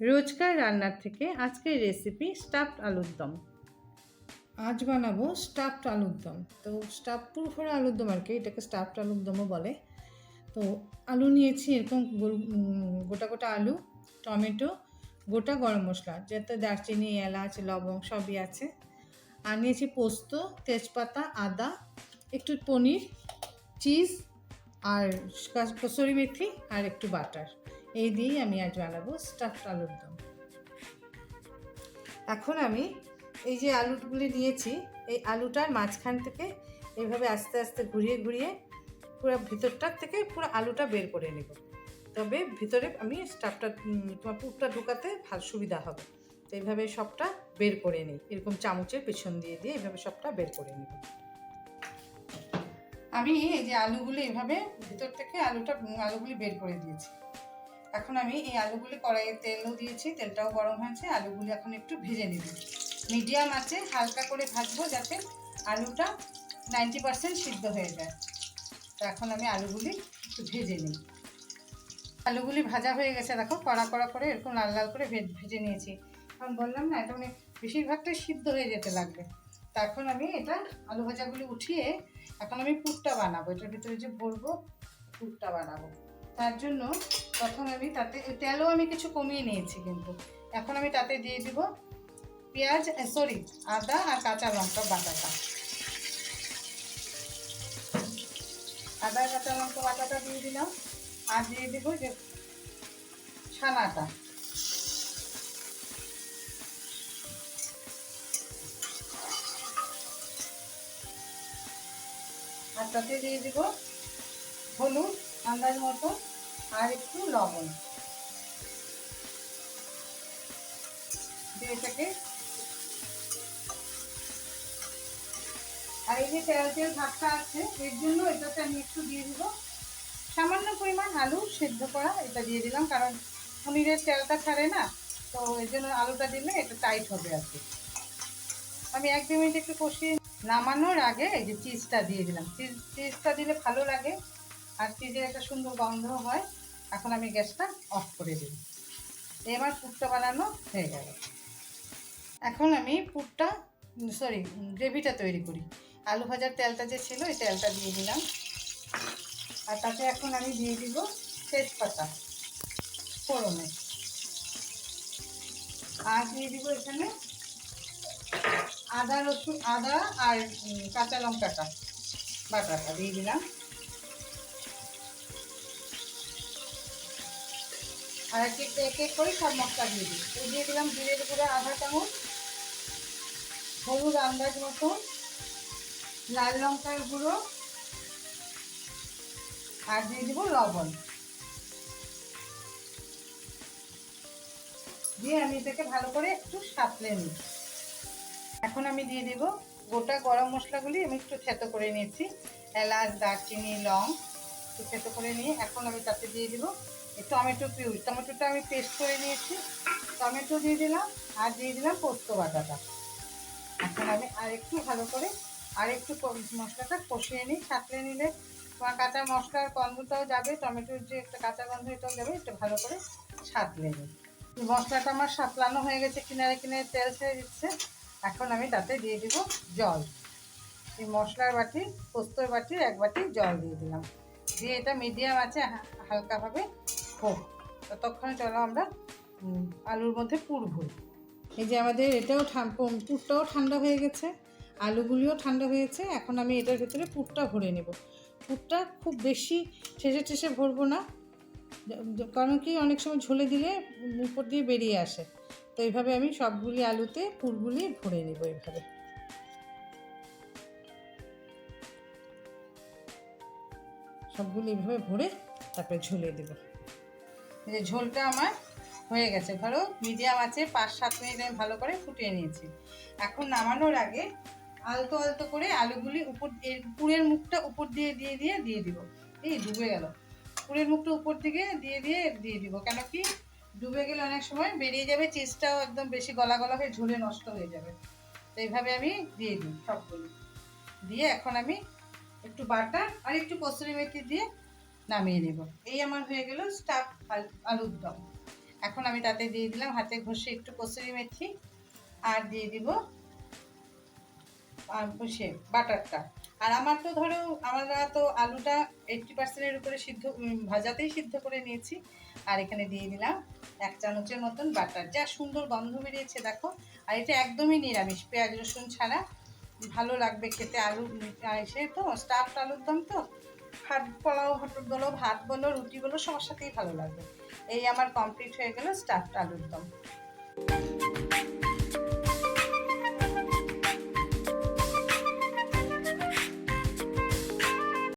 রোজকার রান্নার থেকে আজকের রেসিপি স্টাফড আলুর দম। আজ বানাবো স্টাফড আলুর দম। তো পুরো আলুর দম আর কি, এটাকে স্টাফড আলুর দমও বলে। তো আলু নিয়েছি এরকম গোটা গোটা আলু, টমেটো, গোটা গরম মশলা, যাতে দারচিনি, এলাচ, লবঙ্গ সবই আছে। আর নিয়েছি পোস্ত, তেজপাতা, আদা, একটু পনির, চিজ আর কসুরি মেথি আর একটু বাটার। এই দিয়েই আমি আজ বানাবো স্টাফড আলুর দম। এখন আমি এই যে আলুগুলি নিয়েছি, এই আলুটার মাঝখান থেকে এইভাবে আস্তে আস্তে ঘুরিয়ে ঘুরিয়ে পুরো ভিতরটার থেকে পুরো আলুটা বের করে নেব। তবে ভিতরে আমি স্টাফটা তোমার পুরটা ঢোকাতে ভালো সুবিধা হবে। তো এইভাবে সবটা বের করে নিই, এরকম চামচের পেছন দিয়ে দিয়ে এইভাবে সবটা বের করে নেব। আমি এই যে আলুগুলি এইভাবে ভিতর থেকে আলুগুলি বের করে দিয়েছি। এখন আমি এই আলুগুলি কড়াইয়ে তেলও দিয়েছি, তেলটাও গরম হয়েছে। আলুগুলি এখন একটু ভেজে নেব, মিডিয়াম আঁচে হালকা করে ভাজবো, যাতে আলুটা 90% সিদ্ধ হয়ে যায়। তো এখন আমি আলুগুলি একটু ভেজে নিই। আলুগুলি ভাজা হয়ে গেছে, দেখো কড়া কড়া করে এরকম লাল লাল করে ভেজে নিয়েছি। এখন বললাম না, এটা মানে বেশিরভাগটাই সিদ্ধ হয়ে যেতে লাগবে। তা এখন আমি এটা আলু ভাজাগুলি উঠিয়ে এখন আমি পুরটা বানাবো, এটার ভিতরে যে ভরবো পুরটা বানাবো। তার জন্য প্রথম আমি তাতে তেলও আমি কিছু কমিয়ে নিয়েছি, কিন্তু এখন আমি তাতে দিয়ে দিব আদা আর কাঁচা লঙ্কা বাটাটা। আদা কাঁচা লঙ্কা বাটাটা দিয়ে দিলাম, আর দিয়ে দেবো যে ছানাটা। আর তাতে দিয়ে দেবো হলুদ আন্দাজ মতো আর একটু লবণ দিয়ে এটাকে। আর এই যে তেল ভাবটা আছে, এর জন্য এটাতে আমি একটু দিয়ে দিব সামান্য পরিমাণ আলু সেদ্ধ করা, এটা দিয়ে দিলাম, কারণ পনিরের তেলটা ছাড়ে না, তো এর জন্য আলুটা দিলে এটা টাইট হবে আর কি। আমি 1-2 মিনিট একটু কষিয়ে নামানোর আগে এই যে চিজটা দিয়ে দিলাম। চিজটা দিলে ভালো লাগে আর চিজের একটা সুন্দর গন্ধ হয়। এখন আমি গ্যাসটা অফ করে দিই। এবার পুরটা বানানো হয়ে গেল। এখন আমি গ্রেভিটা তৈরি করি। আলু ভাজার তেলটা যে ছিল, এই তেলটা দিয়ে দিলাম, আর তাতে এখন আমি দিয়ে দিব তেজপাতা ফোড়নে, আর দিয়ে দিব এখানে আদা আর কাঁচা লঙ্কাটা বাটাটা দিয়ে দিলাম। আর এক এক করে সব মশলা দিয়ে দিলাম জিরের গুঁড়ো আধা চামচ, হলুদ আন্দাজ মতো, লাল লঙ্কার গুঁড়ো, আর দিয়ে দিব লবণ। দিয়ে আমি এটাকে ভালো করে একটু সাঁতলে নিই। এখন আমি দিয়ে দিব গোটা গরম মশলাগুলি আমি একটু থেতো করে নিয়েছি, এলাচ, দারচিনি, লং একটু থেতো করে নিয়ে এখন আমি তাতে দিয়ে দিব টমেটো পিউরি। টমেটোটা আমি পেস্ট করে নিয়েছি, টমেটো দিয়ে দিলাম, আর দিয়ে দিলাম পোস্ত বাটাটা। এখন আমি আরেকটু ভালো করে আরেকটু মশলাটা কষিয়ে নিই। সাঁতলে নিলে তোমার কাঁচা মশলার গন্ধটাও যাবে, টমেটোর যে একটা কাঁচা গন্ধ এটাও যাবে, একটু ভালো করে সাঁতলে নিই। মশলাটা আমার সাঁতলানো হয়ে গেছে, কিনারে কিনারে তেল ছেড়ে দিচ্ছে। এখন আমি তাতে দিয়ে দিব জল। এই মশলার বাটি, পোস্তর বাটির 1 বাটি জল দিয়ে দিলাম, দিয়ে এটা মিডিয়াম আছে হালকাভাবে হোক। ততক্ষণে চলো আমরা আলুর মধ্যে পুর ভরি। এই যে আমাদের পুরটাও ঠান্ডা হয়ে গেছে, আলুগুলিও ঠান্ডা হয়েছে। এখন আমি এটার ভিতরে পুরটা ভরে নেব। পুরটা খুব বেশি ঠেসে ঠেসে ভরবো না, কারণ কি অনেক সময় ঝোলে দিলে উপর দিয়ে বেরিয়ে আসে। তো এইভাবে আমি সবগুলি আলুতে পুরগুলি ভরে নেব। এইভাবে সবগুলি এইভাবে ভরে তারপরে ঝোলে দেব। এই যে ঝোলটা আমার হয়ে গেছে, ধরো মিডিয়াম আছে 5-7 মিনিট আমি ভালো করে ফুটিয়ে নিয়েছি। এখন নামানোর আগে আলতো আলতো করে আলুগুলি পুরের মুখটা উপর দিয়ে দিয়ে দিব। এই ডুবে গেল, পুরের মুখটা উপর দিকে দিয়ে দিব, কেন কি ডুবে গেলে অনেক সময় বেরিয়ে যাবে, চিজটাও একদম বেশি গলা গলা হয়ে ঝোলে নষ্ট হয়ে যাবে। তো এইভাবে আমি দিয়ে দিই সবগুলো দিয়ে। এখন আমি একটু বাটার আর একটু কসুরি মেথি দিয়ে নামিয়ে নেব। এই আমার হয়ে গেল স্টাফ আলুর দম। এখন আমি তাতে দিয়ে দিলাম হাতে ঘষে একটু কসুরি মেথি, আর দিয়ে দিব বাটারটা। আর আমার তো ধরো আমরা তো আলুটা 80%-এর উপরে সিদ্ধ ভাজাতেই সিদ্ধ করে নিয়েছি। আর এখানে দিয়ে দিলাম 1 চামচের মতন বাটার। যা সুন্দর গন্ধ বেরিয়েছে দেখো। আর এটা একদমই নিরামিষ, পেঁয়াজ রসুন ছাড়া। ভালো লাগবে খেতে। আলু এসে তো স্টাফড আলুর দম তো, ভাত পোলাও বলো, ভাত বলো, রুটি বলো, সবার সাথেই ভালো লাগবে। এই আমার কমপ্লিট হয়ে গেল স্টাফড আলুর দম।